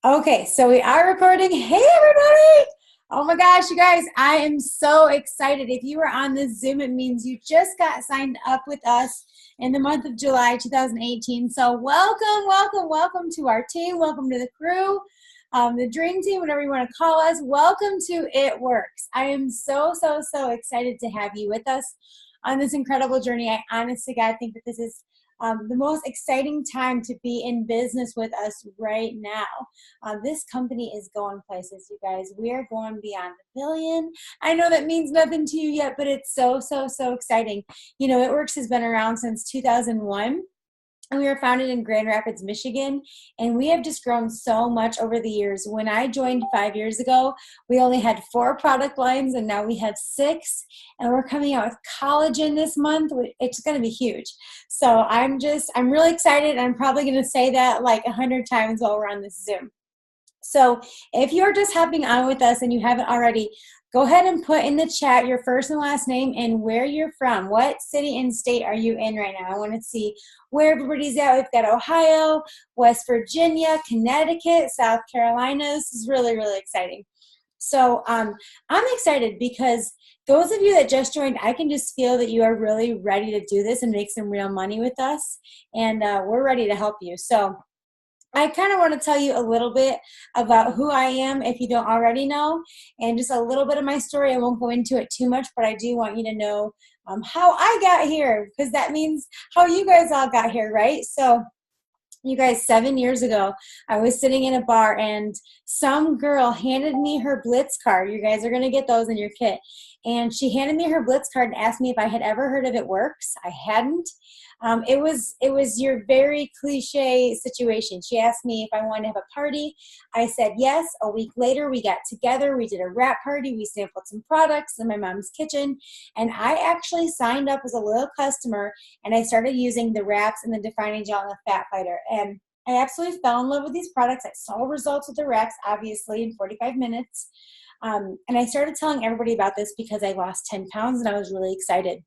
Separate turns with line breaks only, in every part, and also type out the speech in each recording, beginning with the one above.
Okay, so we are recording. Hey, everybody! Oh my gosh, you guys, I am so excited. If you were on this Zoom, it means you just got signed up with us in the month of July 2018. So welcome, welcome, welcome to our team. Welcome to the crew, the dream team, whatever you want to call us. Welcome to It Works. I am so excited to have you with us on this incredible journey. I honestly, God, think that this is the most exciting time to be in business with us right now. This company is going places, you guys. We are going beyond a billion. I know that means nothing to you yet, but it's so exciting. You know, It Works has been around since 2001. And we were founded in Grand Rapids, Michigan, and we have just grown so much over the years. When I joined 5 years ago, we only had 4 product lines, and now we have 6, and we're coming out with collagen this month. It's going to be huge. So I'm really excited. I'm probably going to say that like 100 times while we're on this Zoom. So if you're just hopping on with us and you haven't already, go ahead and put in the chat your first and last name and where you're from. What city and state are you in right now? I want to see where everybody's at. We've got Ohio, West Virginia, Connecticut, South Carolina. This is really exciting. So I'm excited because those of you that just joined, I can just feel that you are really ready to do this and make some real money with us. And we're ready to help you. So I kind of want to tell you a little bit about who I am if you don't already know, and just a little bit of my story. I won't go into it too much, but I do want you to know how I got here, because that means how you guys all got here, right? So you guys, 7 years ago, I was sitting in a bar and some girl handed me her Blitz card. You guys are going to get those in your kit. And she handed me her Blitz card and asked me if I had ever heard of It Works. I hadn't. It was your very cliche situation. She asked me if I wanted to have a party. I said yes. A week later, we got together. We did a wrap party. We sampled some products in my mom's kitchen. And I actually signed up as a loyal customer, and I started using the wraps and the defining gel and the fat fighter. And I absolutely fell in love with these products. I saw results with the wraps, obviously, in 45 minutes. And I started telling everybody about this because I lost 10 pounds and I was really excited.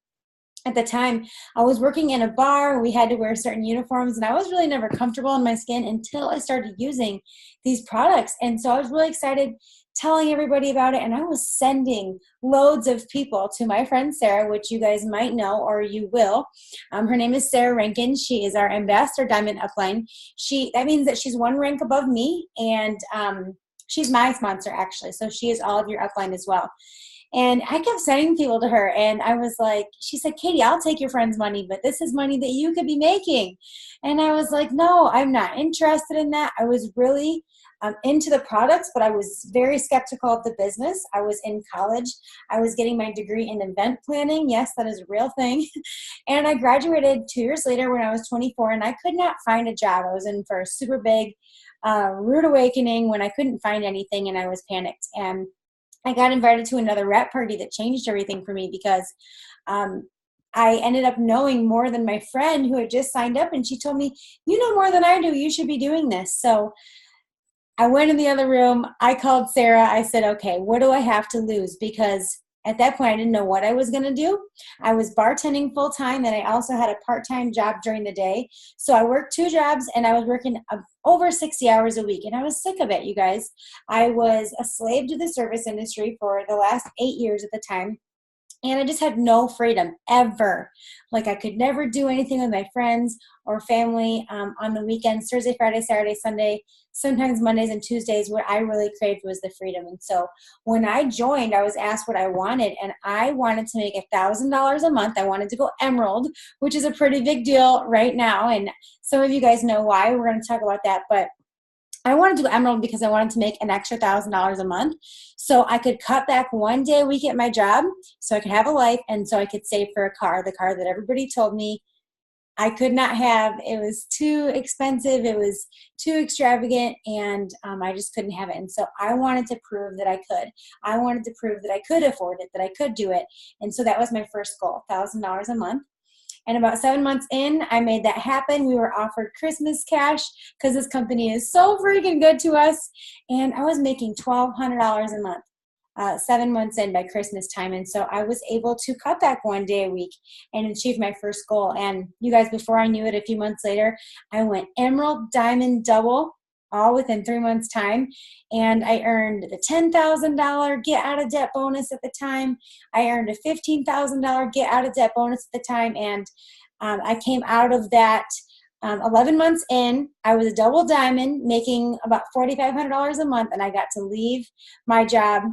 At the time, I was working in a bar. We had to wear certain uniforms, and I was really never comfortable in my skin until I started using these products. And so I was really excited telling everybody about it, and I was sending loads of people to my friend Sarah, which you guys might know or you will. Her name is Sarah Rankin. She is our Ambassador Diamond Upline. That means that she's one rank above me, and she's my sponsor, actually. So she is all of your upline as well. And I kept sending people to her, and I was like, she said, Katie, I'll take your friend's money, but this is money that you could be making. And I was like, no, I'm not interested in that. I was really into the products, but I was very skeptical of the business. I was in college. I was getting my degree in event planning. Yes, that is a real thing. And I graduated 2 years later when I was 24, and I could not find a job. I was in for a super big rude awakening when I couldn't find anything, and I was panicked. And I got invited to another wrap party that changed everything for me, because I ended up knowing more than my friend who had just signed up, and she told me, you know more than I do, you should be doing this. So I went in the other room. I called Sarah. I said, okay, what do I have to lose? Because at that point, I didn't know what I was going to do. I was bartending full time, and I also had a part-time job during the day. So I worked 2 jobs, and I was working over 60 hours a week, and I was sick of it, you guys. I was a slave to the service industry for the last 8 years at the time. And I just had no freedom ever. Like, I could never do anything with my friends or family on the weekends, Thursday, Friday, Saturday, Sunday, sometimes Mondays and Tuesdays. What I really craved was the freedom. And so when I joined, I was asked what I wanted, and I wanted to make $1,000 a month. I wanted to go Emerald, which is a pretty big deal right now. And some of you guys know why. We're going to talk about that. But I wanted to go Emerald because I wanted to make an extra $1,000 a month, so I could cut back 1 day a week at my job, so I could have a life, and so I could save for a car, the car that everybody told me I could not have. It was too expensive. It was too extravagant, and I just couldn't have it. And so I wanted to prove that I could. I wanted to prove that I could afford it, that I could do it. And so that was my first goal, $1,000 a month. And about 7 months in, I made that happen. We were offered Christmas cash because this company is so freaking good to us. And I was making $1,200 a month, 7 months in by Christmas time. And so I was able to cut back 1 day a week and achieve my first goal. And you guys, before I knew it, a few months later, I went Emerald, Diamond, Double. all within 3 months time. And I earned the $10,000 get out of debt bonus at the time. I earned a $15,000 get out of debt bonus at the time. And I came out of that 11 months in. I was a double diamond, making about $4,500 a month, and I got to leave my job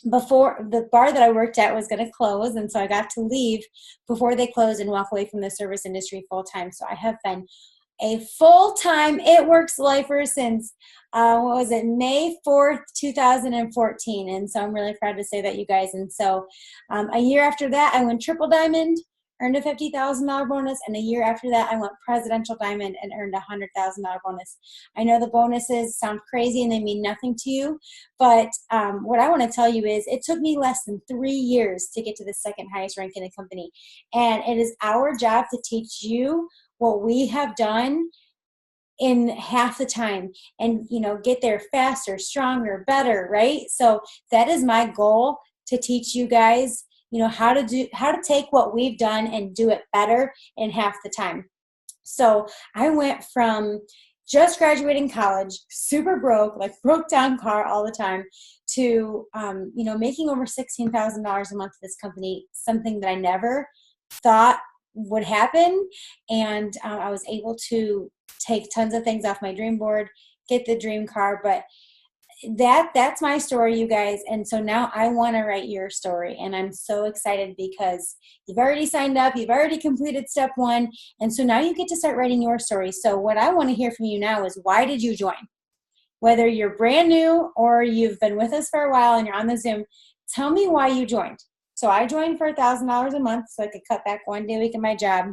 before the bar that I worked at was going to close. And so I got to leave before they closed and walk away from the service industry full time. So I have been a full-time It Works lifer since, what was it, May 4th, 2014. And so I'm really proud to say that, you guys. And so a year after that, I went triple diamond, earned a $50,000 bonus, and a year after that, I went presidential diamond and earned a $100,000 bonus. I know the bonuses sound crazy and they mean nothing to you, but what I want to tell you is it took me less than 3 years to get to the second highest rank in the company, and it is our job to teach you what we have done in half the time and, you know, get there faster, stronger, better, right? So that is my goal, to teach you guys, you know, how to take what we've done and do it better in half the time. So I went from just graduating college, super broke, like broke down car all the time, to, you know, making over $16,000 a month for this company, something that I never thought would happen. And I was able to take tons of things off my dream board, get the dream car, but that's my story, you guys. And so now I want to write your story, and I'm so excited because you've already signed up, you've already completed step 1, and so now you get to start writing your story. So what I want to hear from you now is, why did you join? Whether you're brand new or you've been with us for a while and you're on the Zoom, tell me why you joined. So I joined for $1,000 a month so I could cut back 1 day a week in my job,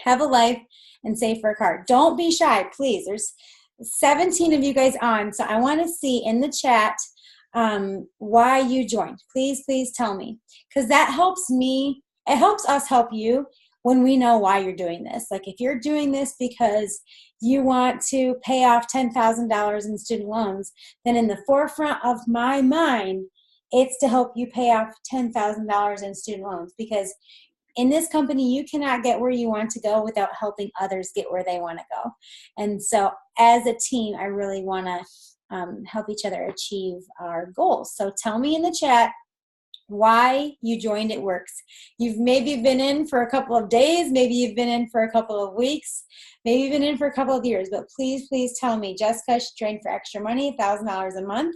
have a life, and save for a car. Don't be shy, please. There's 17 of you guys on, so I want to see in the chat why you joined. Please tell me, because that helps me. It helps us help you when we know why you're doing this. Like if you're doing this because you want to pay off $10,000 in student loans, then in the forefront of my mind, it's to help you pay off $10,000 in student loans, because in this company, you cannot get where you want to go without helping others get where they want to go. And so as a team, I really want to help each other achieve our goals. So tell me in the chat why you joined It Works. You've maybe been in for a couple of days, maybe you've been in for a couple of weeks, maybe you've been in for a couple of years, but please tell me. Jessica, she joined for extra money, $1,000 a month.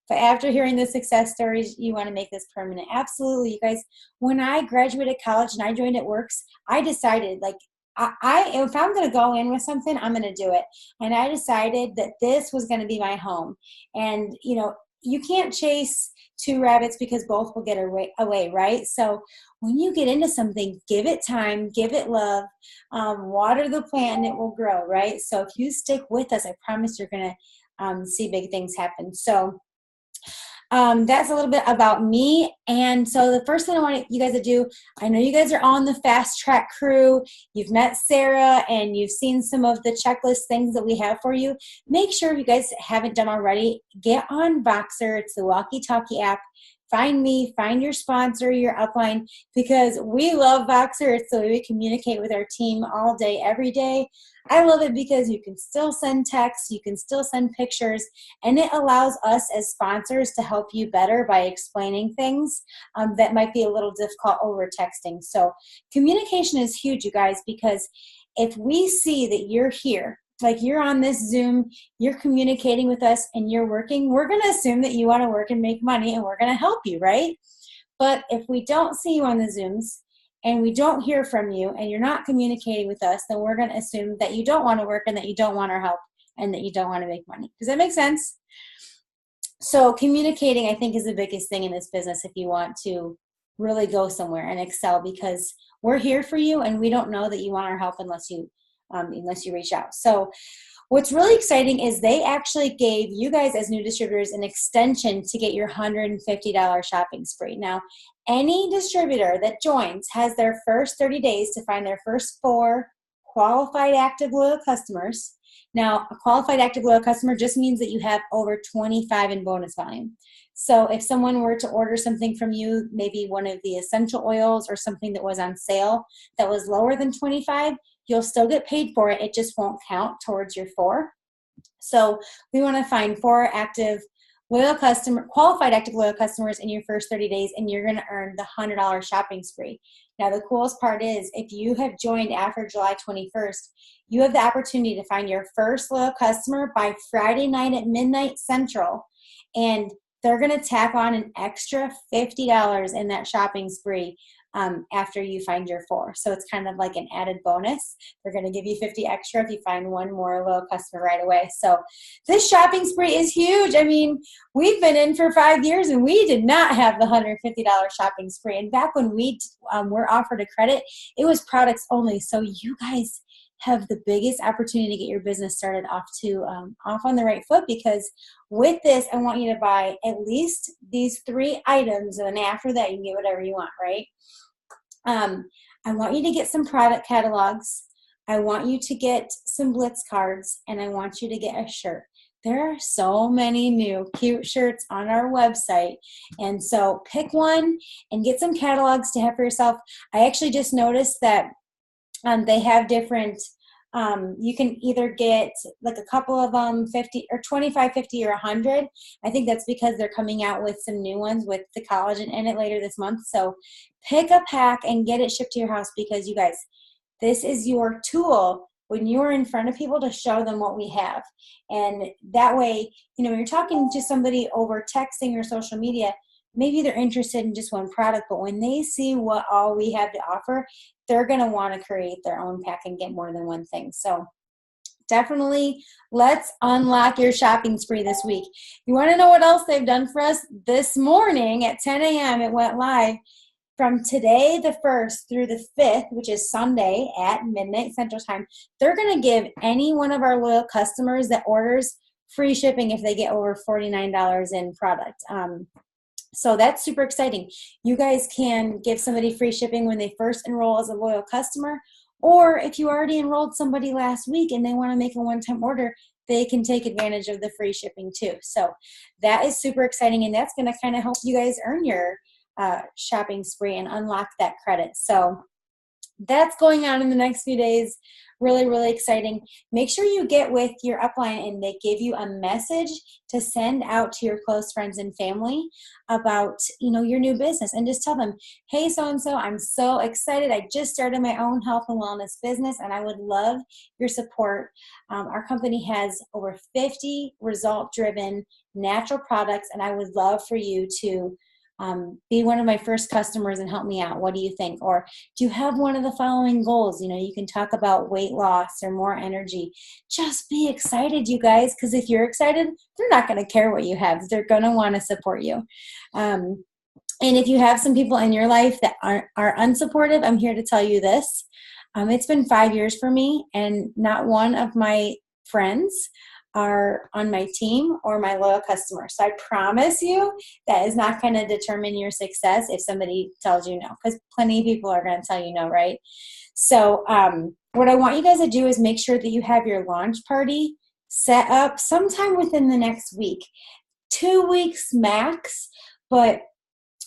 But after hearing the success stories, you want to make this permanent. Absolutely, you guys. When I graduated college and I joined It Works, I decided, like, if I'm going to go in with something, I'm going to do it. And I decided that this was going to be my home. And, you know, you can't chase two rabbits because both will get away, right? So when you get into something, give it time, give it love, water the plant, and it will grow, right? So if you stick with us, I promise you're going to see big things happen. So that's a little bit about me. And so the first thing I want you guys to do, I know you guys are on the fast track crew. You've met Sarah and you've seen some of the checklist things that we have for you. Make sure, if you guys haven't done already, get on Voxer. It's the walkie-talkie app. Find me, find your sponsor, your upline, because we love Voxer. It's the way we communicate with our team all day, every day. I love it because you can still send texts, you can still send pictures, and it allows us as sponsors to help you better by explaining things that might be a little difficult over texting. So communication is huge, you guys, because if we see that you're here, like you're on this Zoom, you're communicating with us and you're working, we're going to assume that you want to work and make money, and we're going to help you, right? But if we don't see you on the Zooms and we don't hear from you and you're not communicating with us, then we're going to assume that you don't want to work and that you don't want our help and that you don't want to make money. Does that make sense? So communicating, I think, is the biggest thing in this business if you want to really go somewhere and excel, because we're here for you and we don't know that you want our help unless you reach out. So what's really exciting is they actually gave you guys as new distributors an extension to get your $150 shopping spree. Now, any distributor that joins has their first 30 days to find their first 4 qualified active loyal customers. Now, a qualified active loyal customer just means that you have over 25 in bonus volume. So if someone were to order something from you, maybe one of the essential oils or something that was on sale that was lower than 25, you'll still get paid for it. It just won't count towards your 4. So we want to find 4 qualified active loyal customers in your first 30 days, and you're going to earn the $100 shopping spree. Now, the coolest part is if you have joined after July 21st, you have the opportunity to find your first loyal customer by Friday night at midnight Central, and they're going to tack on an extra $50 in that shopping spree after you find your 4. So it's kind of like an added bonus. They're going to give you 50 extra if you find one more loyal customer right away. So this shopping spree is huge. I mean, we've been in for 5 years and we did not have the $150 shopping spree. And back when we were offered a credit, it was products only. So you guys have the biggest opportunity to get your business started off on the right foot, because with this, I want you to buy at least these 3 items, and then after that, you can get whatever you want, right? I want you to get some product catalogs. I want you to get some Blitz cards, and I want you to get a shirt. There are so many new cute shirts on our website, and so pick one and get some catalogs to have for yourself. I actually just noticed that they have different, you can either get like a couple of them, 50 or 25, 50 or 100. I think that's because they're coming out with some new ones with the collagen in it later this month. So pick a pack and get it shipped to your house, because you guys, this is your tool when you're in front of people to show them what we have. And that way, when you're talking to somebody over texting or social media, maybe they're interested in just one product, but when they see what all we have to offer, they're going to want to create their own pack and get more than one thing. So definitely let's unlock your shopping spree this week. You want to know what else they've done for us? This morning at 10 a.m. it went live. From today, the 1st through the 5th, which is Sunday at midnight Central Time, they're going to give any one of our loyal customers that orders free shipping if they get over $49 in product. So that's super exciting. You guys can give somebody free shipping when they first enroll as a loyal customer, or if you already enrolled somebody last week and they want to make a one-time order, they can take advantage of the free shipping too. So that is super exciting, and that's going to kind of help you guys earn your shopping spree and unlock that credit. So that's going on in the next few days. Really, really exciting. Make sure you get with your upline and they give you a message to send out to your close friends and family about, your new business, and just tell them, hey, so-and-so, I'm so excited. I just started my own health and wellness business and I would love your support. Our company has over 50 result-driven natural products, and I would love for you to be one of my first customers and help me out. What do you think? Or do you have one of the following goals? You can talk about weight loss or more energy. Just be excited, you guys, because if you're excited, they're not going to care what you have. They're going to want to support you. And if you have some people in your life that are unsupportive, I'm here to tell you this. It's been 5 years for me, and not one of my friends are on my team or my loyal customers. So I promise you that is not going to determine your success if somebody tells you no, because plenty of people are going to tell you no, right? So what I want you guys to do is make sure that you have your launch party set up sometime within the next week, 2 weeks max, but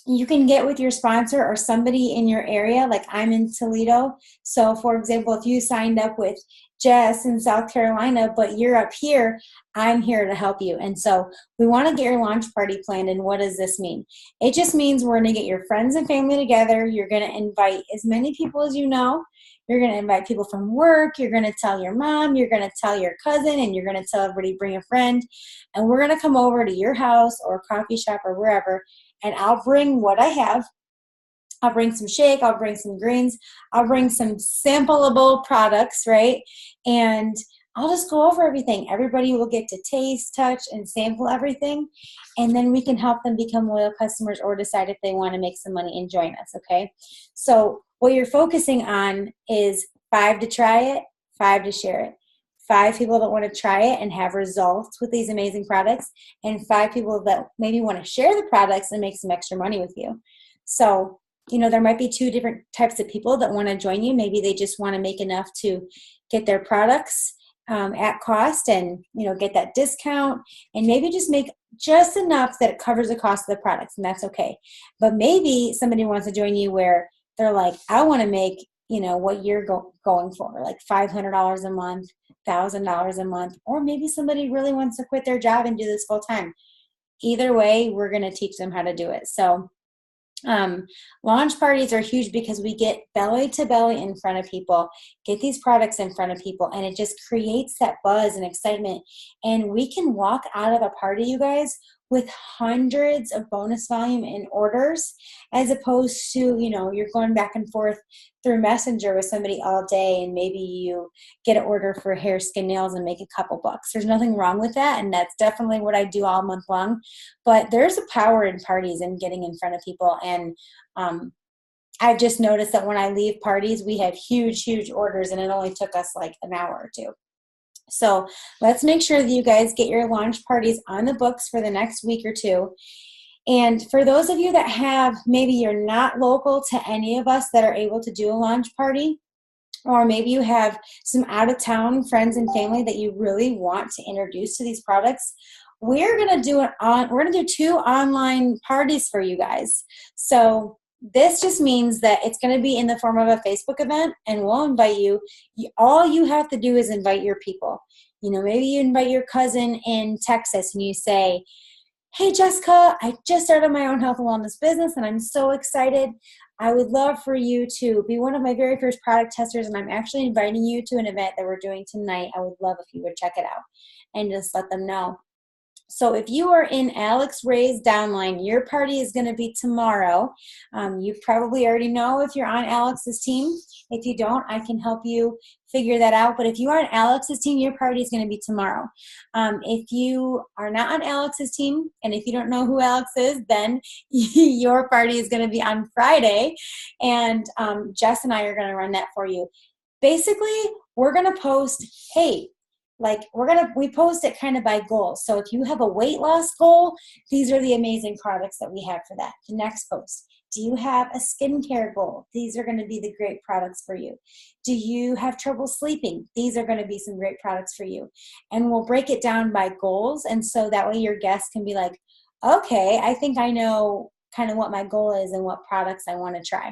you can get with your sponsor or somebody in your area. Like I'm in Toledo. So for example, if you signed up with Jess in South Carolina, but you're up here, I'm here to help you. And so we want to get your launch party planned. And what does this mean? It just means we're going to get your friends and family together. You're going to invite as many people as you know. You're going to invite people from work. You're going to tell your mom. You're going to tell your cousin. And you're going to tell everybody, bring a friend. And we're going to come over to your house or coffee shop or wherever. And I'll bring what I have. I'll bring some shake. I'll bring some greens. I'll bring some sampleable products, right? And I'll just go over everything. Everybody will get to taste, touch, and sample everything. And then we can help them become loyal customers or decide if they want to make some money and join us, okay? So what you're focusing on is 5 to try it, 5 to share it. 5 people that want to try it and have results with these amazing products, and 5 people that maybe want to share the products and make some extra money with you. So, there might be 2 different types of people that want to join you. Maybe they just want to make enough to get their products at cost and, get that discount, and maybe just make just enough that it covers the cost of the products, and that's okay. But maybe somebody wants to join you where they're like, I want to make what you're going for, like $500 a month, $1,000 a month, or maybe somebody really wants to quit their job and do this full time. Either way, we're going to teach them how to do it. So launch parties are huge because we get belly to belly in front of people, get these products in front of people, and it just creates that buzz and excitement. And we can walk out of a party, you guys, with hundreds of bonus volume in orders, as opposed to, you're going back and forth through Messenger with somebody all day, and maybe you get an order for hair, skin, nails, and make a couple bucks. There's nothing wrong with that, and that's definitely what I do all month long. But there's a power in parties and getting in front of people, and I've just noticed that when I leave parties, we have huge, huge orders, and it only took us like an hour or two. So let's make sure that you guys get your launch parties on the books for the next week or two. And for those of you that have, maybe you're not local to any of us that are able to do a launch party, or maybe you have some out-of-town friends and family that you really want to introduce to these products, we're going to do 2 online parties for you guys. So this just means that it's going to be in the form of a Facebook event, and we'll invite you. All you have to do is invite your people. Maybe you invite your cousin in Texas and you say, hey, Jessica, I just started my own health and wellness business and I'm so excited. I would love for you to be one of my very first product testers, and I'm actually inviting you to an event that we're doing tonight. I would love if you would check it out, and just let them know. So if you are in Alex Ray's downline, your party is going to be tomorrow. You probably already know if you're on Alex's team. If you don't, I can help you figure that out. But if you are on Alex's team, your party is going to be tomorrow. If you are not on Alex's team, and if you don't know who Alex is, then your party is going to be on Friday. And Jess and I are going to run that for you. Basically, we're going to post, hey, we post it kind of by goals. So if you have a weight loss goal, these are the amazing products that we have for that. The next post. Do you have a skincare goal? These are going to be the great products for you. Do you have trouble sleeping? These are going to be some great products for you. And we'll break it down by goals. And so that way your guests can be like, okay, I think I know kind of what my goal is and what products I want to try.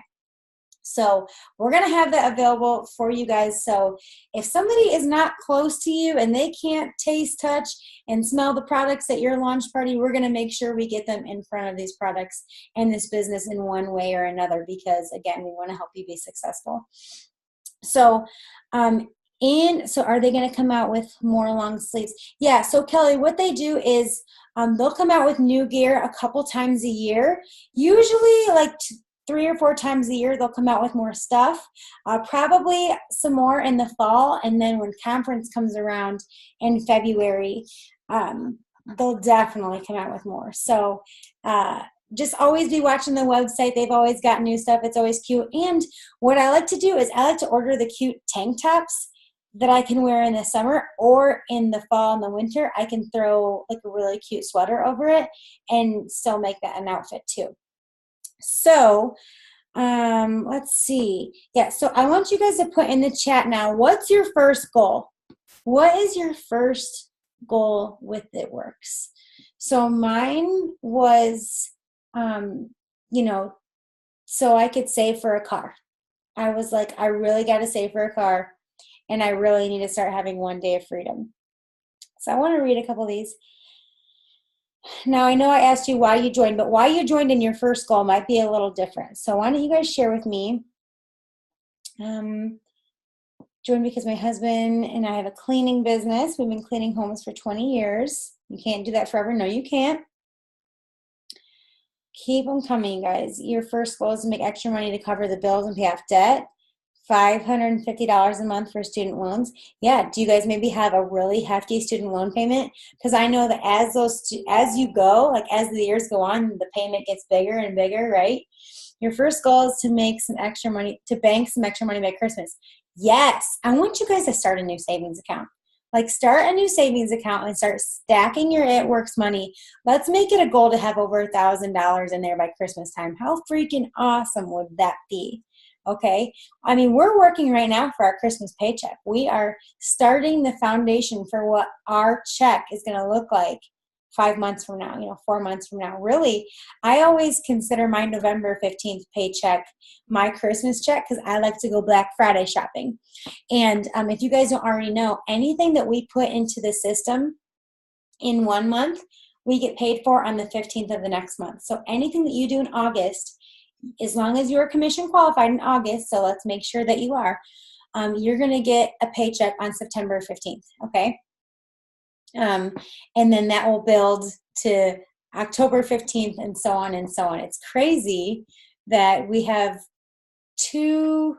So we're going to have that available for you guys. So if somebody is not close to you and they can't taste, touch, and smell the products at your launch party, we're going to make sure we get them in front of these products and this business in one way or another, because again, we want to help you be successful. So, so are they going to come out with more long sleeves? Yeah. So Kelly, what they do is they'll come out with new gear a couple times a year, usually like 3 or 4 times a year. They'll come out with more stuff, probably some more in the fall. And then when conference comes around in February, they'll definitely come out with more. So just always be watching the website. They've always got new stuff. It's always cute. And what I like to do is I like to order the cute tank tops that I can wear in the summer, or in the fall and the winter, I can throw like a really cute sweater over it and still make that an outfit too. So let's see. Yeah, so I want you guys to put in the chat now, what's your first goal? What is your first goal with It Works? So mine was, so I could save for a car. I was like, I really got to save for a car, and I really need to start having one day of freedom. So I want to read a couple of these. Now, I know I asked you why you joined, but why you joined in your first goal might be a little different. So why don't you guys share with me? Joined because my husband and I have a cleaning business. We've been cleaning homes for 20 years. You can't do that forever. No, you can't. Keep them coming, guys. Your first goal is to make extra money to cover the bills and pay off debt. $550 a month for student loans. Yeah, do you guys maybe have a really hefty student loan payment? Because I know that as you go, like as the years go on, the payment gets bigger and bigger, right? Your first goal is to make some extra money, to bank some extra money by Christmas. Yes, I want you guys to start a new savings account. Like start a new savings account and start stacking your It Works money. Let's make it a goal to have over $1,000 in there by Christmas time. How freaking awesome would that be? Okay, I mean, we're working right now for our Christmas paycheck. We are starting the foundation for what our check is going to look like 5 months from now, 4 months from now. Really, I always consider my November 15th paycheck my Christmas check because I like to go Black Friday shopping. And if you guys don't already know, anything that we put into the system in 1 month, we get paid for on the 15th of the next month. So anything that you do in August, as long as you're commission qualified in August, so let's make sure that you are, you're going to get a paycheck on September 15th, okay? And then that will build to October 15th and so on and so on. It's crazy that we have 3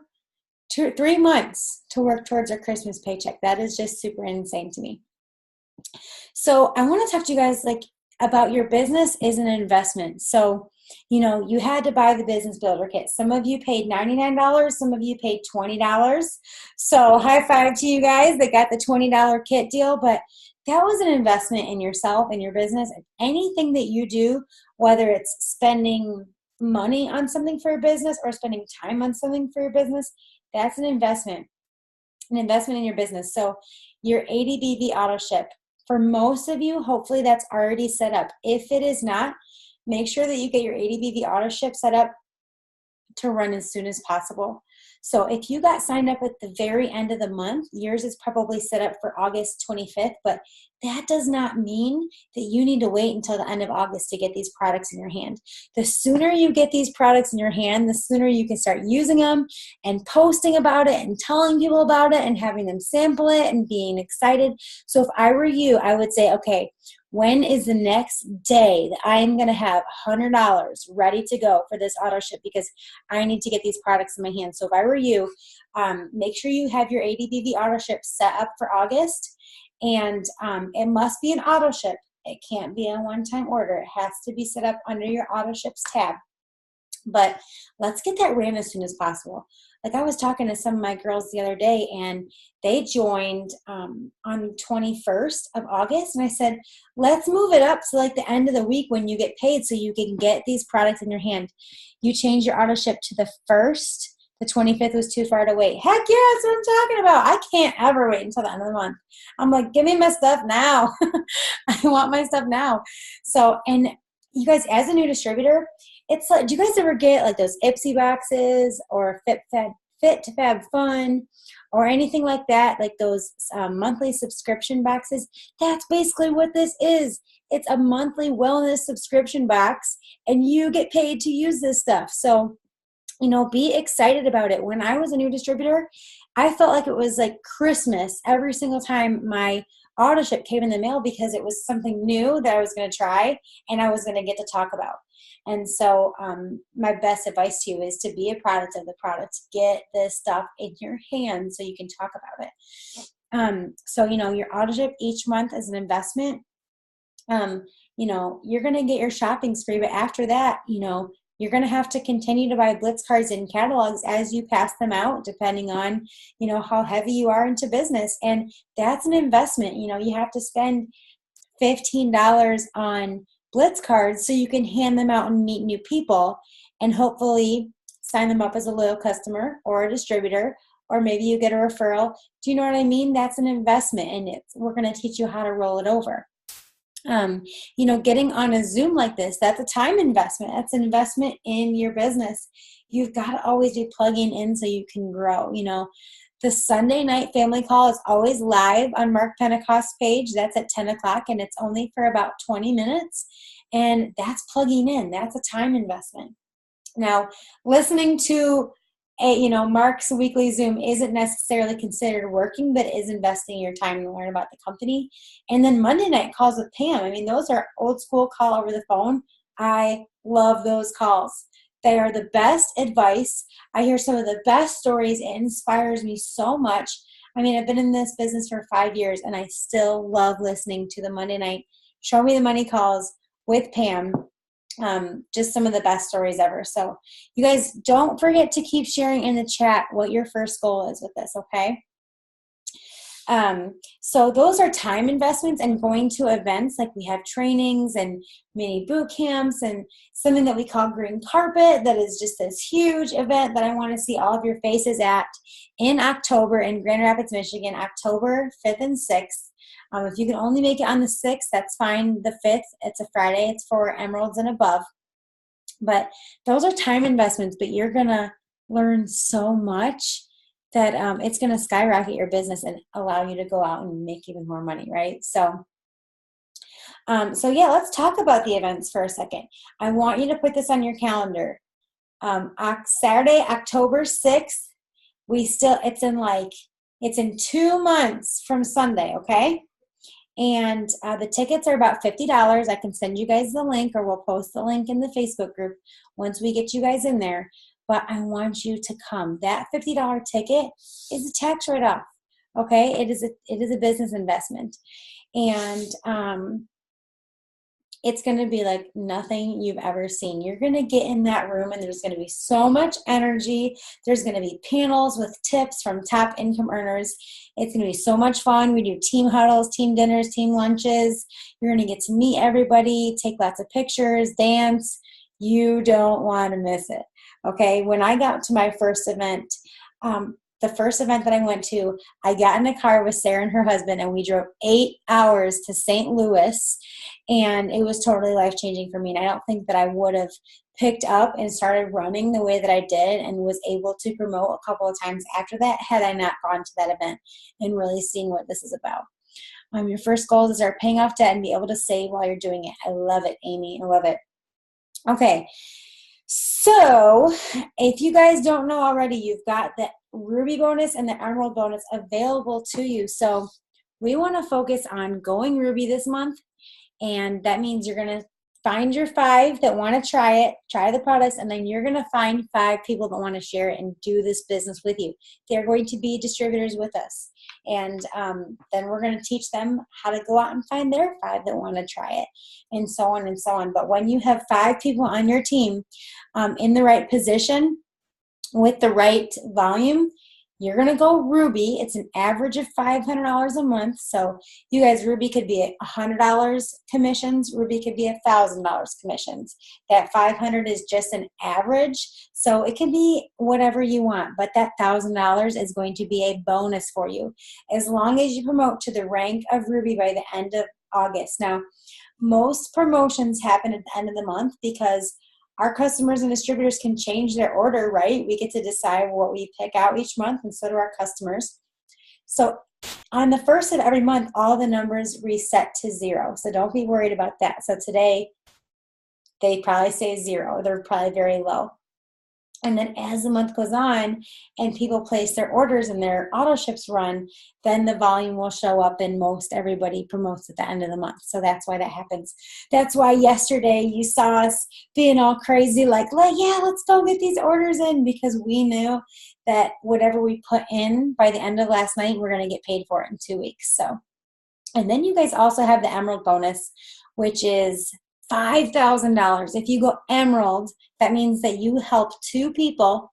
months to work towards our Christmas paycheck. That is just super insane to me. So I want to talk to you guys about your business is an investment. So, you had to buy the business builder kit. Some of you paid $99. Some of you paid $20. So high five to you guys that got the $20 kit deal. But that was an investment in yourself and your business. Anything that you do, whether it's spending money on something for your business or spending time on something for your business, that's an investment in your business. So your ADBV auto ship, for most of you, hopefully that's already set up. If it is not, make sure that you get your ADBV auto ship set up to run as soon as possible. So if you got signed up at the very end of the month, yours is probably set up for August 25th, but that does not mean that you need to wait until the end of August to get these products in your hand. The sooner you get these products in your hand, the sooner you can start using them and posting about it and telling people about it and having them sample it and being excited. So if I were you, I would say, okay, when is the next day that I am going to have $100 ready to go for this auto ship because I need to get these products in my hand? So if I were you, make sure you have your ADBV auto ship set up for August, and it must be an auto ship. It can't be a one-time order. It has to be set up under your auto ships tab. But let's get that ran as soon as possible. I was talking to some of my girls the other day, and they joined on the 21st of August. And I said, let's move it up to the end of the week when you get paid so you can get these products in your hand. You change your auto ship to the 1st. The 25th was too far to wait. Heck yeah, that's what I'm talking about. I can't ever wait until the end of the month. I'm like, give me my stuff now. I want my stuff now. So, and you guys, as a new distributor, it's do you guys ever get those Ipsy boxes or Fit to Fab Fun or anything like that, those monthly subscription boxes? That's basically what this is. It's a monthly wellness subscription box, and you get paid to use this stuff. So, be excited about it. When I was a new distributor, I felt like it was Christmas every single time my auto ship came in the mail because it was something new that I was going to try and I was going to get to talk about. And so my best advice to you is to be a product of the product. Get this stuff in your hand so you can talk about it. So, your auto ship each month is an investment. You're going to get your shopping spree, but after that, you're going to have to continue to buy Blitz cards and catalogs as you pass them out, depending on, how heavy you are into business. And that's an investment. You have to spend $15 on Blitz cards so you can hand them out and meet new people and hopefully sign them up as a loyal customer or a distributor, or maybe you get a referral. Do you know what I mean? That's an investment, and we're going to teach you how to roll it over. Getting on a Zoom like this, that's a time investment. That's an investment in your business. You've got to always be plugging in so you can grow. The Sunday night family call is always live on Mark Pentecost's page. That's at 10 o'clock, and it's only for about 20 minutes. And that's plugging in. That's a time investment. Now, listening to Mark's weekly Zoom isn't necessarily considered working, but it is investing your time to learn about the company. And then Monday night calls with Pam. I mean, those are old school call over the phone. I love those calls. They are the best advice. I hear some of the best stories. It inspires me so much. I mean, I've been in this business for 5 years, and I still love listening to the Monday night Show Me the Money calls with Pam. Just some of the best stories ever. So you guys don't forget to keep sharing in the chat what your first goal is with this, okay? So those are time investments, and going to events, we have trainings and mini boot camps and something that we call Green Carpet that is just this huge event that I want to see all of your faces at in October in Grand Rapids, Michigan, October 5th and 6th. If you can only make it on the 6th, that's fine. The 5th, it's a Friday. It's for emeralds and above. But those are time investments, but you're going to learn so much that it's going to skyrocket your business and allow you to go out and make even more money, right? So yeah, let's talk about the events for a second. I want you to put this on your calendar. Saturday, October 6th, it's in 2 months from Sunday, okay? And the tickets are about $50. I can send you guys the link, or we'll post the link in the Facebook group once we get you guys in there. But I want you to come. That $50 ticket is a tax write-off, okay? It is a business investment. And it's going to be like nothing you've ever seen. You're going to get in that room and there's going to be so much energy. There's going to be panels with tips from top income earners. It's going to be so much fun. We do team huddles, team dinners, team lunches. You're going to get to meet everybody, take lots of pictures, dance. You don't want to miss it. Okay, when I got to my first event, the first event that I went to, I got in a car with Sarah and her husband, and we drove 8 hours to St. Louis, and it was totally life-changing for me. And I don't think that I would have picked up and started running the way that I did and was able to promote a couple of times after that had I not gone to that event and really seen what this is about. Your first goal is to start paying off debt and be able to save while you're doing it. I love it, Amy. I love it. Okay. So if you guys don't know already, you've got the Ruby bonus and the Emerald bonus available to you. So we want to focus on going Ruby this month. And that means you're going to find your 5 that want to try the products, and then you're going to find 5 people that want to share it and do this business with you. They're going to be distributors with us. And then we're going to teach them how to go out and find their 5 that want to try it, and so on and so on. But when you have 5 people on your team in the right position with the right volume, you're going to go Ruby. It's an average of $500 a month. So you guys, Ruby could be $100 commissions. Ruby could be $1,000 commissions. That 500 is just an average. So it can be whatever you want, but that $1,000 is going to be a bonus for you as long as you promote to the rank of Ruby by the end of August. Now, most promotions happen at the end of the month because our customers and distributors can change their order, right? We get to decide what we pick out each month, and so do our customers. So on the first of every month, all the numbers reset to 0. So don't be worried about that. So today, they probably say 0. They're probably very low. And then as the month goes on and people place their orders and their auto ships run, then the volume will show up and most everybody promotes at the end of the month. So that's why that happens. That's why yesterday you saw us being all crazy, like yeah, let's go get these orders in, because we knew that whatever we put in by the end of last night, we're going to get paid for it in 2 weeks. So, and then you guys also have the Emerald bonus, which is $5,000. If you go Emerald, that means that you help 2 people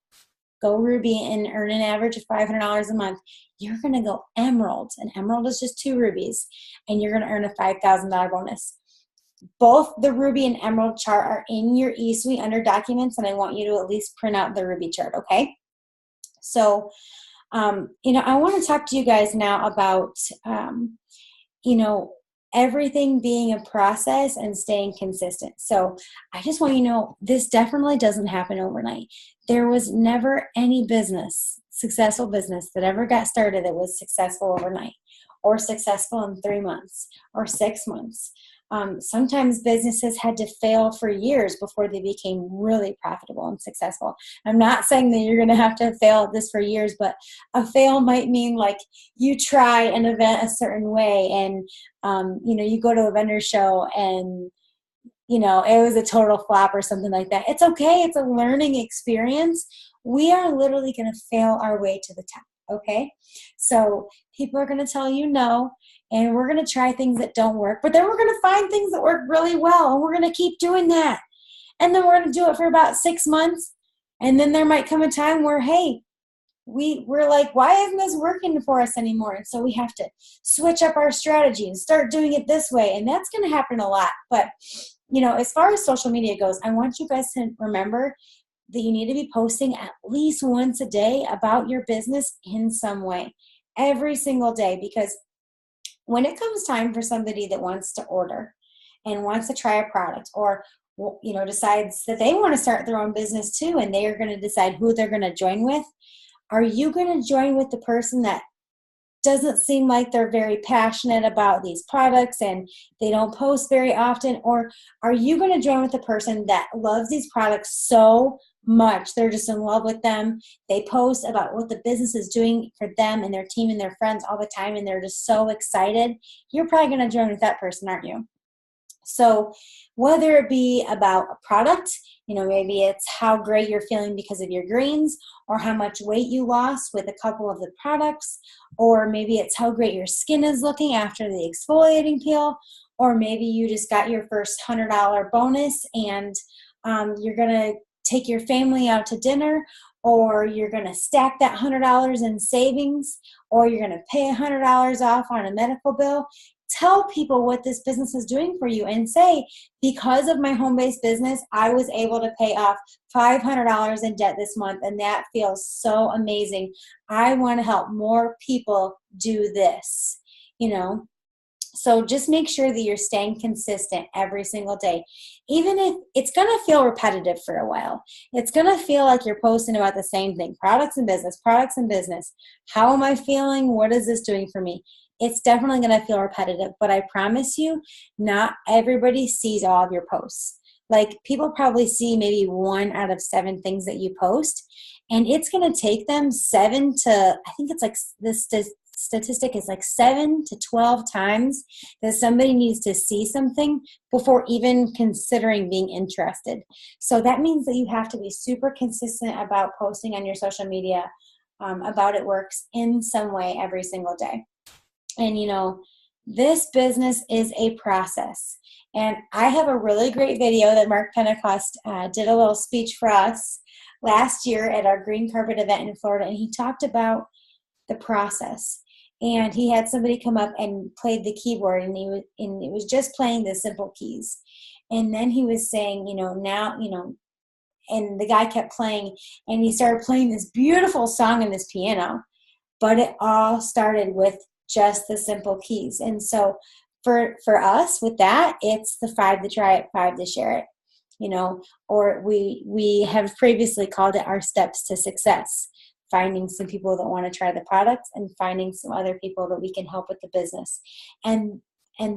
go Ruby and earn an average of $500 a month. You're going to go Emerald, and Emerald is just 2 rubies, and you're going to earn a $5,000 bonus. Both the Ruby and Emerald chart are in your eSuite under Documents, and I want you to at least print out the Ruby chart, okay? So, I want to talk to you guys now about, everything being a process and staying consistent. So I just want you to know this definitely doesn't happen overnight. There was never any successful business that ever got started that was successful overnight or successful in 3 months or 6 months. Sometimes businesses had to fail for years before they became really profitable and successful. I'm not saying that you're going to have to fail at this for years, but a fail might mean like you try an event a certain way and, you go to a vendor show and, it was a total flop or something like that. It's okay. It's a learning experience. We are literally going to fail our way to the top. Okay. So people are going to tell you no. And we're going to try things that don't work, but then we're going to find things that work really well, and we're going to keep doing that. And then we're going to do it for about 6 months, and then there might come a time where, hey, we're like, why isn't this working for us anymore? And so we have to switch up our strategy and start doing it this way, and that's going to happen a lot. But, as far as social media goes, I want you guys to remember that you need to be posting at least once a day about your business in some way, every single day, because when it comes time for somebody that wants to order and wants to try a product, or decides that they want to start their own business too, and they are going to decide who they're going to join with, are you going to join with the person that doesn't seem like they're very passionate about these products and they don't post very often? Or are you going to join with the person that loves these products so much, they're just in love with them, they post about what the business is doing for them and their team and their friends all the time, and they're just so excited? You're probably going to join with that person, aren't you? So whether it be about a product, maybe it's how great you're feeling because of your greens, or how much weight you lost with a couple of the products, or maybe it's how great your skin is looking after the exfoliating peel, or maybe you just got your first $100 bonus and you're going to take your family out to dinner, or you're going to stack that $100 in savings, or you're going to pay $100 off on a medical bill. Tell people what this business is doing for you and say, because of my home-based business, I was able to pay off $500 in debt this month, and that feels so amazing. I want to help more people do this, So just make sure that you're staying consistent every single day. Even if it's going to feel repetitive for a while. It's going to feel like you're posting about the same thing. Products and business, products and business. How am I feeling? What is this doing for me? It's definitely going to feel repetitive, but I promise you, not everybody sees all of your posts. Like, people probably see maybe 1 out of 7 things that you post, and it's going to take them 7 to, I think it's like this statistic is like 7 to 12 times that somebody needs to see something before even considering being interested. So that means that you have to be super consistent about posting on your social media about It Works in some way every single day. And this business is a process. And I have a really great video that Mark Pentecost did a little speech for us last year at our green carpet event in Florida. And he talked about the process. And he had somebody come up and played the keyboard, and it was just playing the simple keys. And then he was saying, and the guy kept playing, and he started playing this beautiful song on this piano. But it all started with just the simple keys. And so for us with that, it's the 5 to try it, 5 to share it, or we have previously called it our steps to success, finding some people that want to try the products and finding some other people that we can help with the business. And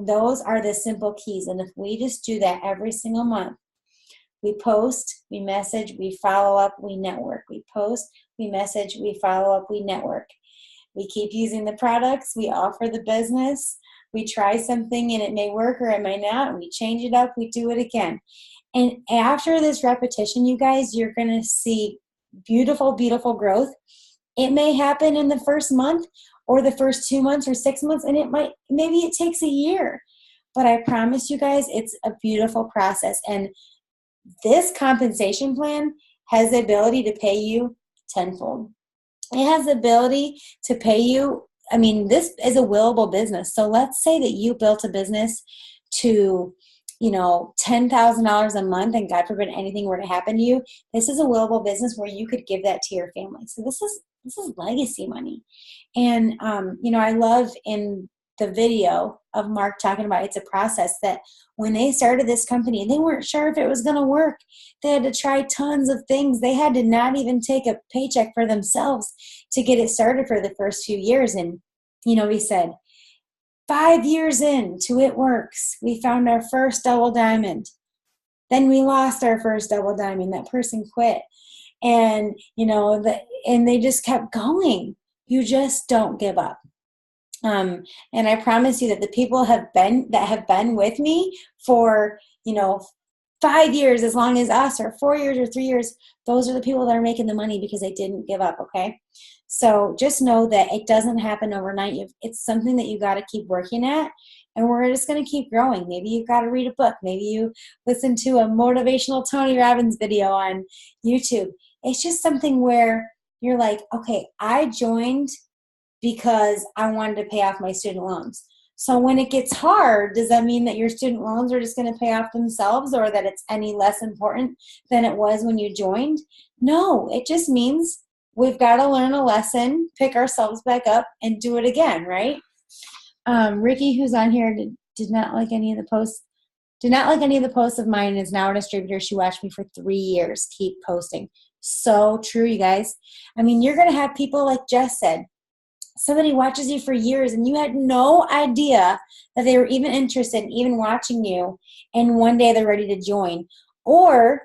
those are the simple keys. And if we just do that every single month, we post, we message, we follow up, we network. We post, we message, we follow up, we network. We keep using the products, we offer the business, we try something and it may work or it may not, and we change it up, we do it again. And after this repetition, you guys, you're going to see beautiful, beautiful growth. It may happen in the first month or the first 2 months or 6 months, and maybe it takes a year. But I promise you guys, it's a beautiful process. And this compensation plan has the ability to pay you tenfold. It has the ability to pay you. I mean, this is a willable business. So let's say that you built a business to, $10,000 a month, and God forbid anything were to happen to you. This is a willable business where you could give that to your family. So this is legacy money. And, I love in the video of Mark talking about it's a process, that when they started this company, they weren't sure if it was going to work. They had to try tons of things. They had to not even take a paycheck for themselves to get it started for the first few years. And, he said, 5 years into It Works, we found our first double diamond. Then we lost our first double diamond. That person quit. And, and they just kept going. You just don't give up. And I promise you that the people that have been with me for, 5 years, as long as us, or 4 years or 3 years, those are the people that are making the money because they didn't give up. Okay. So just know that it doesn't happen overnight. It's something that you got to keep working at, and we're just going to keep growing. Maybe you've got to read a book. Maybe you listen to a motivational Tony Robbins video on YouTube. It's just something where you're like, okay, I joined because I wanted to pay off my student loans. So when it gets hard, does that mean that your student loans are just going to pay off themselves, or that it's any less important than it was when you joined? No, it just means we've got to learn a lesson, pick ourselves back up, and do it again, right? Ricky, who's on here, did not like any of the posts. Did not like any of the posts of mine, is now a distributor. She watched me for 3 years. Keep posting. So true, you guys. I mean, you're going to have people like Jess said. Somebody watches you for years and you had no idea that they were even interested in even watching you, and one day they're ready to join. Or,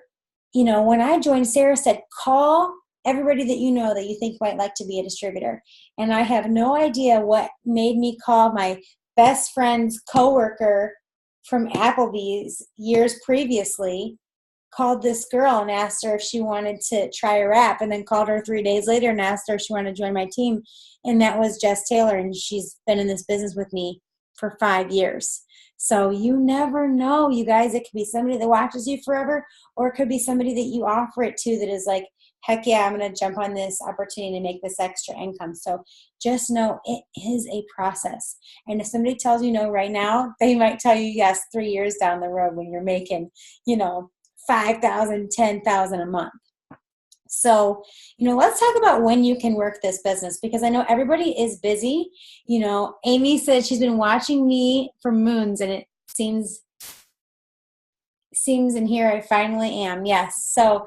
when I joined, Sarah said, call everybody that you know that you think might like to be a distributor. And I have no idea what made me call my best friend's coworker from Applebee's years previously, called this girl and asked her if she wanted to try her app, and then called her 3 days later and asked her if she wanted to join my team. And that was Jess Taylor, and she's been in this business with me for 5 years. So you never know, you guys. It could be somebody that watches you forever, or it could be somebody that you offer it to that is like, heck yeah, I'm going to jump on this opportunity to make this extra income. So just know it is a process. And if somebody tells you no right now, they might tell you yes 3 years down the road when you're making, $5,000, $10,000 a month. So, let's talk about when you can work this business, because I know everybody is busy. Amy said she's been watching me for moons, and it seems in here I finally am. Yes. So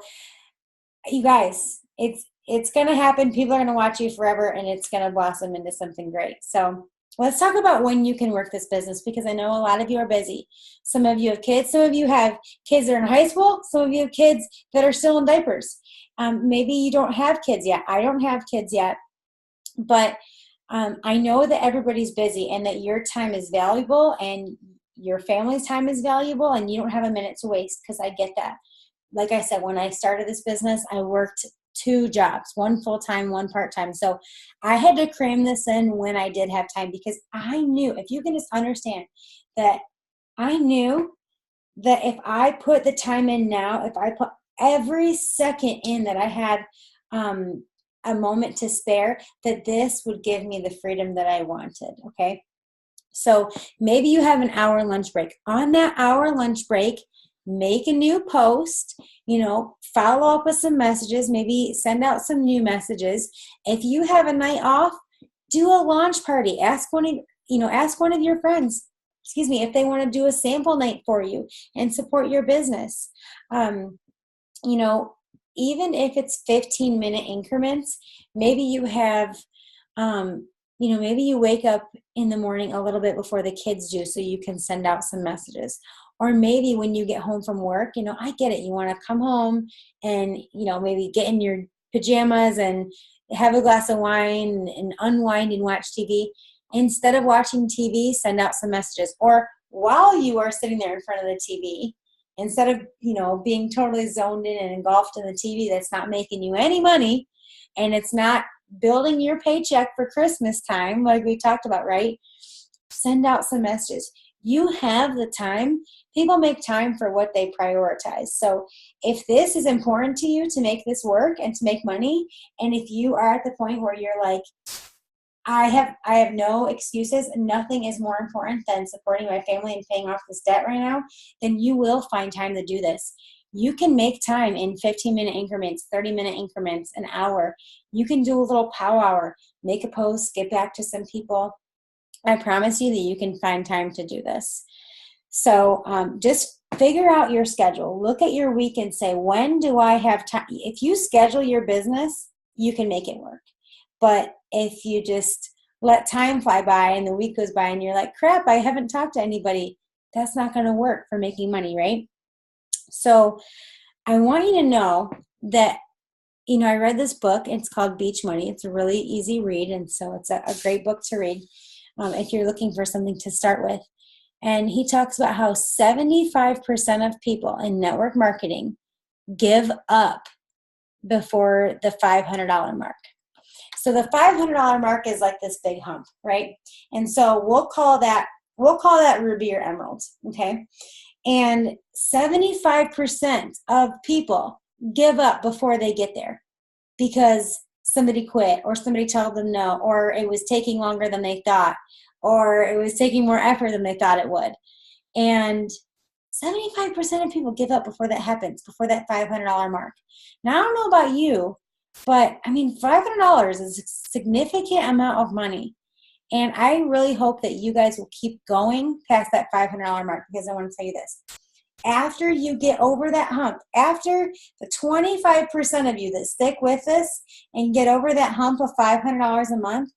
you guys, it's going to happen. People are going to watch you forever, and it's going to blossom into something great. So let's talk about when you can work this business, because I know a lot of you are busy. Some of you have kids. Some of you have kids that are in high school. Some of you have kids that are still in diapers. Maybe you don't have kids yet. I don't have kids yet. But I know that everybody's busy, and that your time is valuable, and your family's time is valuable, and you don't have a minute to waste, because I get that. Like I said, when I started this business, I worked 2 jobs, one full-time, one part-time. So I had to cram this in when I did have time, because I knew, if you can just understand that, I knew that if I put the time in now, if I put every second in that I had a moment to spare, that this would give me the freedom that I wanted, okay? So maybe you have an hour lunch break. On that hour lunch break, make a new post, follow up with some messages, maybe send out some new messages. If you have a night off, do a launch party. Ask one of your friends, if they want to do a sample night for you and support your business. Even if it's 15-minute increments, maybe you have, maybe you wake up in the morning a little bit before the kids do, so you can send out some messages. Or maybe when you get home from work, I get it. You want to come home and, maybe get in your pajamas and have a glass of wine and unwind and watch TV. Instead of watching TV, send out some messages. Or while you are sitting there in front of the TV, instead of, being totally zoned in and engulfed in the TV that's not making you any money, and it's not building your paycheck for Christmas time, like we talked about, right? Send out some messages. You have the time. People make time for what they prioritize. So if this is important to you to make this work and to make money, and if you are at the point where you're like, I have no excuses, nothing is more important than supporting my family and paying off this debt right now, then you will find time to do this. You can make time in 15-minute increments, 30-minute increments, an hour. You can do a little pow hour, make a post, get back to some people. I promise you that you can find time to do this. So just figure out your schedule. Look at your week and say, when do I have time? If you schedule your business, you can make it work. But if you just let time fly by and the week goes by and you're like, crap, I haven't talked to anybody, that's not going to work for making money, right? So I want you to know that, I read this book. It's called Beach Money. It's a really easy read, and so it's a great book to read if you're looking for something to start with. And he talks about how 75% of people in network marketing give up before the $500 mark. So the $500 mark is like this big hump, right? And so we'll call that ruby or emerald, okay? And 75% of people give up before they get there because somebody quit, or somebody told them no, or it was taking longer than they thought, or it was taking more effort than they thought it would. And 75% of people give up before that happens, before that $500 mark. Now, I don't know about you, but I mean, $500 is a significant amount of money. And I really hope that you guys will keep going past that $500 mark, because I want to tell you this. After you get over that hump, after the 25% of you that stick with this and get over that hump of $500 a month,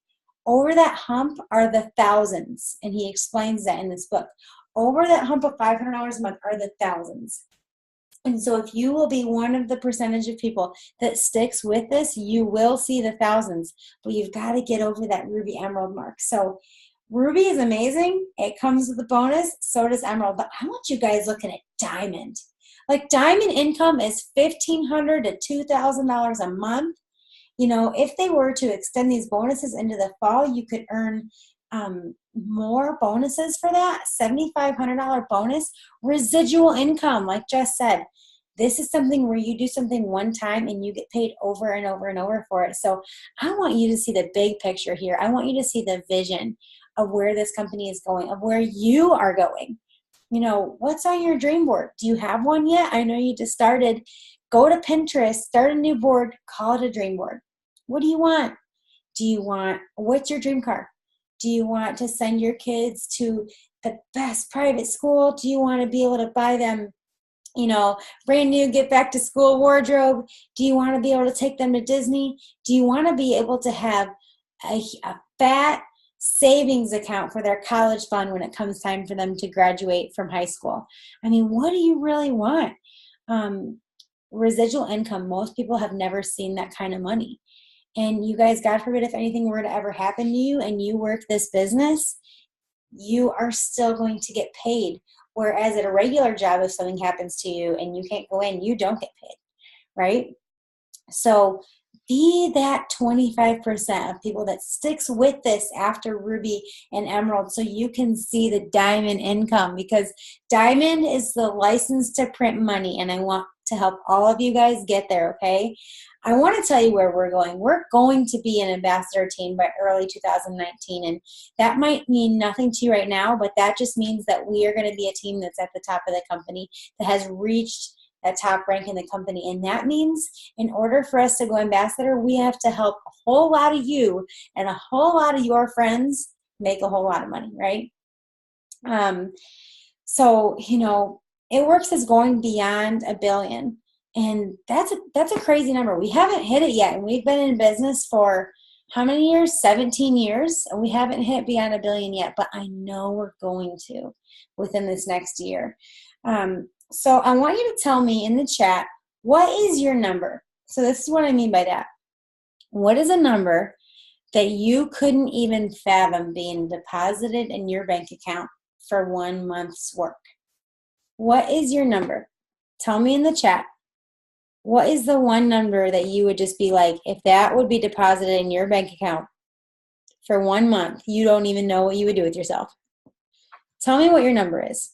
over that hump are the thousands. And he explains that in this book. Over that hump of $500 a month are the thousands. And so if you will be one of the percentage of people that sticks with this, you will see the thousands. But you've got to get over that Ruby Emerald mark. So Ruby is amazing. It comes with a bonus. So does Emerald. But I want you guys looking at Diamond. Like, Diamond income is $1,500 to $2,000 a month. You know, if they were to extend these bonuses into the fall, you could earn more bonuses for that. $7,500 bonus. Residual income, like Jess said. This is something where you do something one time and you get paid over and over and over for it. So I want you to see the big picture here. I want you to see the vision of where this company is going, of where you are going. You know, what's on your dream board? Do you have one yet? I know you just started. Go to Pinterest, start a new board, call it a dream board. What do you want? What's your dream car? Do you want to send your kids to the best private school? Do you want to be able to buy them, you know, brand new get back to school wardrobe? Do you want to be able to take them to Disney? Do you want to be able to have a fat savings account for their college fund when it comes time for them to graduate from high school? I mean, what do you really want? Residual income, most people have never seen that kind of money. And you guys, God forbid, if anything were to ever happen to you and you work this business, you are still going to get paid. Whereas at a regular job, if something happens to you and you can't go in, you don't get paid, right? So be that 25% of people that sticks with this after Ruby and Emerald, so you can see the Diamond income, because Diamond is the license to print money, and I want to help all of you guys get there, okay? I want to tell you where we're going. We're going to be an ambassador team by early 2019, and that might mean nothing to you right now, but that just means that we are going to be a team that's at the top of the company, that has reached that top rank in the company. And that means in order for us to go ambassador, we have to help a whole lot of you and a whole lot of your friends make a whole lot of money, right? So, you know, it works as going beyond $1 billion. And that's a crazy number. We haven't hit it yet. And we've been in business for how many years? 17 years. And we haven't hit beyond $1 billion yet, but I know we're going to within this next year. So I want you to tell me in the chat, what is your number? So this is what I mean by that. What is a number that you couldn't even fathom being deposited in your bank account for 1 month's work? What is your number? Tell me in the chat. What is the one number that you would just be like, if that would be deposited in your bank account for 1 month, you don't even know what you would do with yourself? Tell me what your number is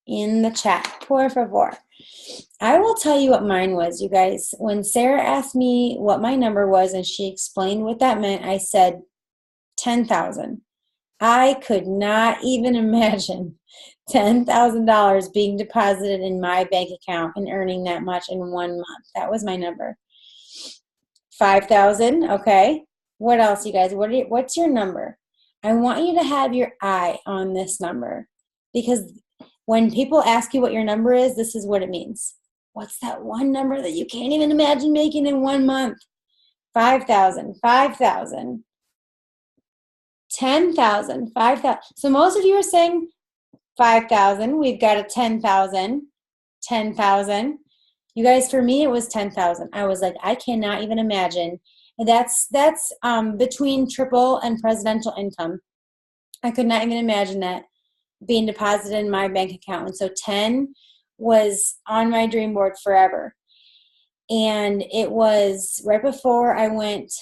in the chat, por favor. I will tell you what mine was, you guys. When Sarah asked me what my number was and she explained what that meant, I said 10,000. I could not even imagine $10,000 being deposited in my bank account and earning that much in 1 month. That was my number. 5,000, okay. What else, you guys? What's your number? I want you to have your eye on this number, because when people ask you what your number is, this is what it means. What's that one number that you can't even imagine making in 1 month? 5,000, 5,000, 10,000, 5,000. So most of you are saying 5,000. We've got a 10,000, 10,000. You guys, for me, it was 10,000. I was like, I cannot even imagine. And that's between triple and presidential income. I could not even imagine that being deposited in my bank account. And so 10 was on my dream board forever. And it was right before I went,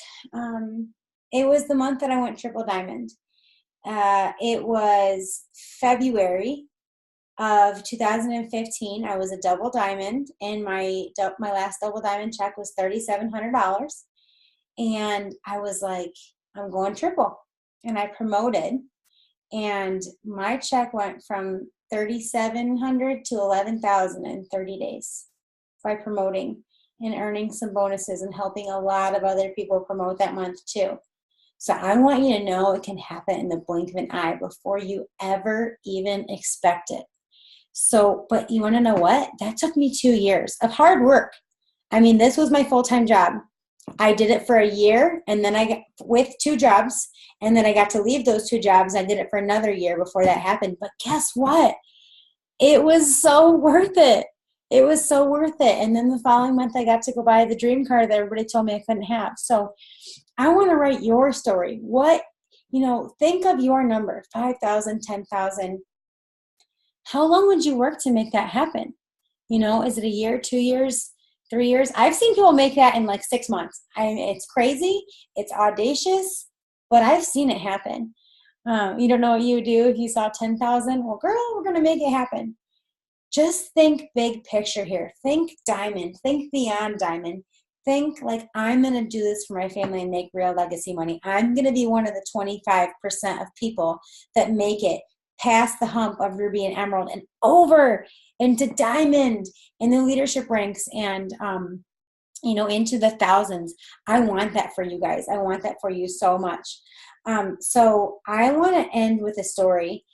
it was the month that I went triple diamond. It was February of 2015. I was a double diamond, and my last double diamond check was $3,700. And I was like, I'm going triple. And I promoted. And my check went from $3,700 to $11,000 in 30 days by promoting and earning some bonuses and helping a lot of other people promote that month too. So I want you to know it can happen in the blink of an eye before you ever even expect it. So, but you want to know what? That took me 2 years of hard work. I mean, this was my full-time job. I did it for a year, and then I got with 2 jobs, and then I got to leave those 2 jobs. I did it for another year before that happened. But guess what? It was so worth it. It was so worth it. And then the following month, I got to go buy the dream car that everybody told me I couldn't have. So I want to write your story. What, think of your number, 5,000, 10,000. How long would you work to make that happen? Is it a year, 2 years, 3 years? I've seen people make that in like 6 months. It's crazy. It's audacious, but I've seen it happen. You don't know what you would do if you saw 10,000. Well, girl, we're going to make it happen. Just think big picture here. Think diamond. Think beyond diamond. Think like, I'm going to do this for my family and make real legacy money. I'm going to be one of the 25% of people that make it past the hump of ruby and emerald and over into diamond in the leadership ranks and, into the thousands. I want that for you guys. I want that for you so much. So I want to end with a story.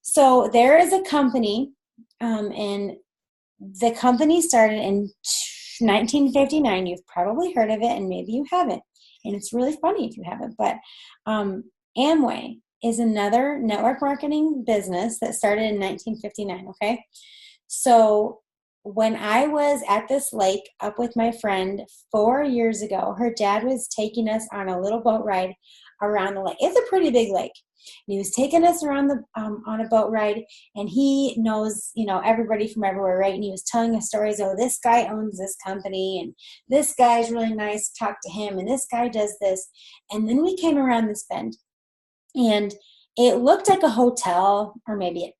So there is a company, and the company started in 1959. You've probably heard of it, and maybe you haven't. And it's really funny if you haven't. But Amway is another network marketing business that started in 1959, okay? So when I was at this lake up with my friend 4 years ago, her dad was taking us on a little boat ride around the lake. It's a pretty big lake. And he was taking us around on a boat ride, and he knows, everybody from everywhere, right? And he was telling us stories. Oh, this guy owns this company, and this guy's really nice. Talk to him, and this guy does this. And then we came around this bend, and it looked like a hotel or maybe a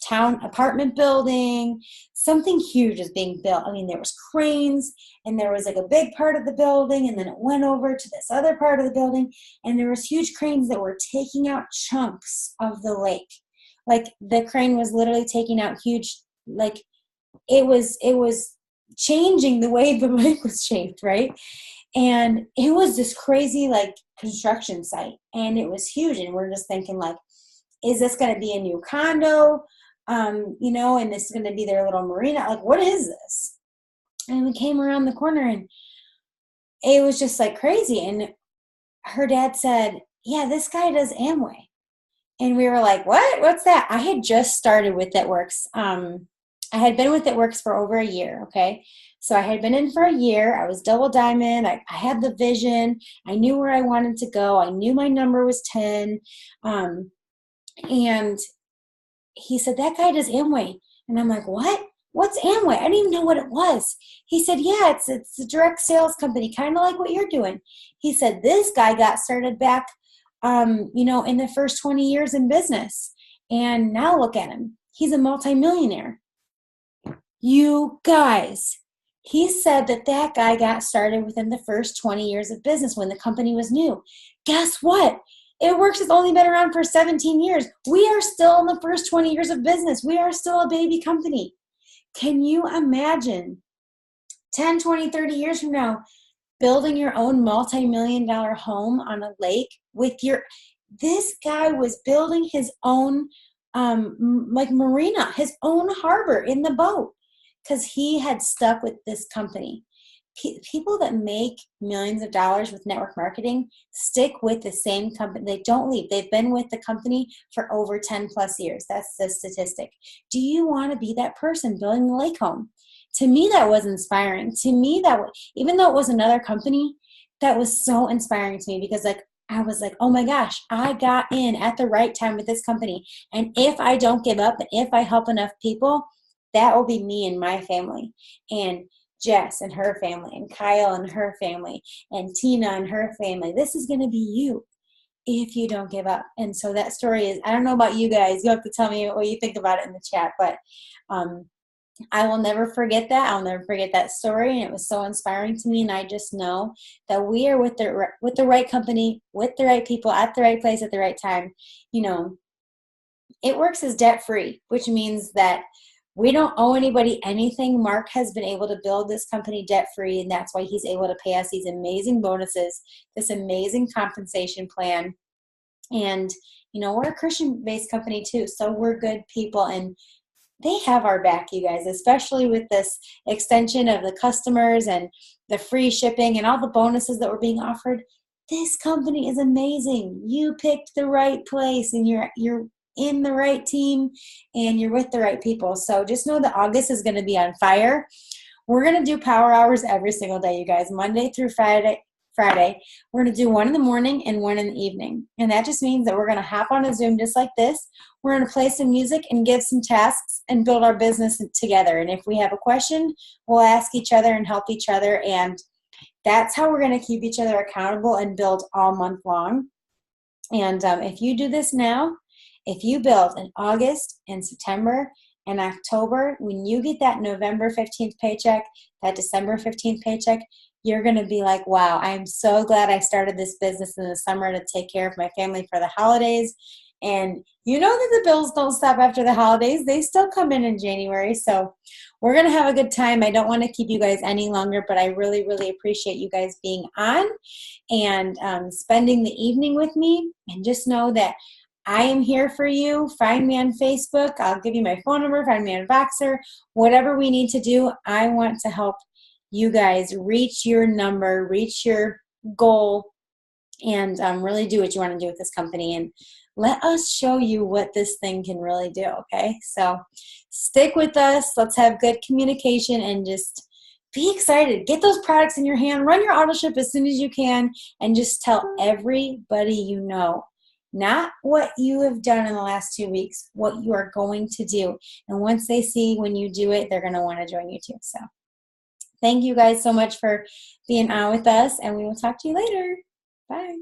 town apartment building. Something huge is being built. I mean, there was cranes, and there was like a big part of the building, and then it went over to this other part of the building, and there was huge cranes that were taking out chunks of the lake. Like the crane was literally taking out huge, like it was changing the way the lake was shaped, right? And it was this crazy like construction site, and it was huge, and we're just thinking like, is this going to be a new condo? And this is going to be their little marina. Like, what is this? And we came around the corner, and it was just like crazy. And her dad said, yeah, this guy does Amway. And we were like, what? What's that? I had just started with It Works. I had been with It Works for over a year, okay? So I had been in for a year. I was double diamond. I had the vision. I knew where I wanted to go. I knew my number was 10. And he said, that guy does Amway. And I'm like, what? What's Amway? I didn't even know what it was. He said, yeah, it's a direct sales company, kind of like what you're doing. He said, this guy got started back, in the first 20 years in business. And now look at him. He's a multimillionaire. You guys, he said that guy got started within the first 20 years of business when the company was new. Guess what? It Works has only been around for 17 years. We are still in the first 20 years of business. We are still a baby company. Can you imagine 10, 20, 30 years from now, building your own multi-million-dollar home on a lake with this guy was building his own marina, his own harbor in the boat, because he had stuck with this company. People that make millions of dollars with network marketing stick with the same company. They don't leave. They've been with the company for over 10 plus years. That's the statistic. Do you want to be that person building the lake home? To me, that was inspiring. To me, even though it was another company, that was so inspiring to me, because I was like, oh my gosh, I got in at the right time with this company. And if I don't give up, and if I help enough people, that will be me and my family. And Jess and her family, and Kyle and her family, and Tina and her family. This is going to be you if you don't give up. And so that story is, I don't know about you guys. You have to tell me what you think about it in the chat. But I will never forget that. I'll never forget that story. And it was so inspiring to me. And I just know that we are with the right company, with the right people, at the right place, at the right time. It Works as debt-free, which means that We don't owe anybody anything. Mark has been able to build this company debt-free, and that's why he's able to pay us these amazing bonuses, this amazing compensation plan. And, you know, we're a Christian-based company too, so we're good people, and they have our back, you guys, especially with this extension of the customers and the free shipping and all the bonuses that were being offered. This company is amazing. You picked the right place, and you're in the right team, and you're with the right people. So just know that August is going to be on fire. We're going to do power hours every single day, you guys, Monday through Friday. We're going to do one in the morning and one in the evening. And that just means that we're going to hop on a Zoom just like this. We're going to play some music and give some tasks and build our business together. And if we have a question, we'll ask each other and help each other. And that's how we're going to keep each other accountable and build all month long. And if you do this now, if you build in August and September and October, when you get that November 15th paycheck, that December 15th paycheck, you're going to be like, wow, I'm so glad I started this business in the summer to take care of my family for the holidays. And you know that the bills don't stop after the holidays. They still come in January. So we're going to have a good time. I don't want to keep you guys any longer, but I really, really appreciate you guys being on and spending the evening with me. And just know that I am here for you. Find me on Facebook. I'll give you my phone number. Find me on Voxer. Whatever we need to do, I want to help you guys reach your number, reach your goal, and really do what you want to do with this company. And let us show you what this thing can really do, okay? So stick with us. Let's have good communication and just be excited. Get those products in your hand. Run your auto ship as soon as you can, and just tell everybody you know. Not what you have done in the last 2 weeks, what you are going to do. And once they see when you do it, they're going to want to join you too. So thank you guys so much for being on with us, and we will talk to you later. Bye.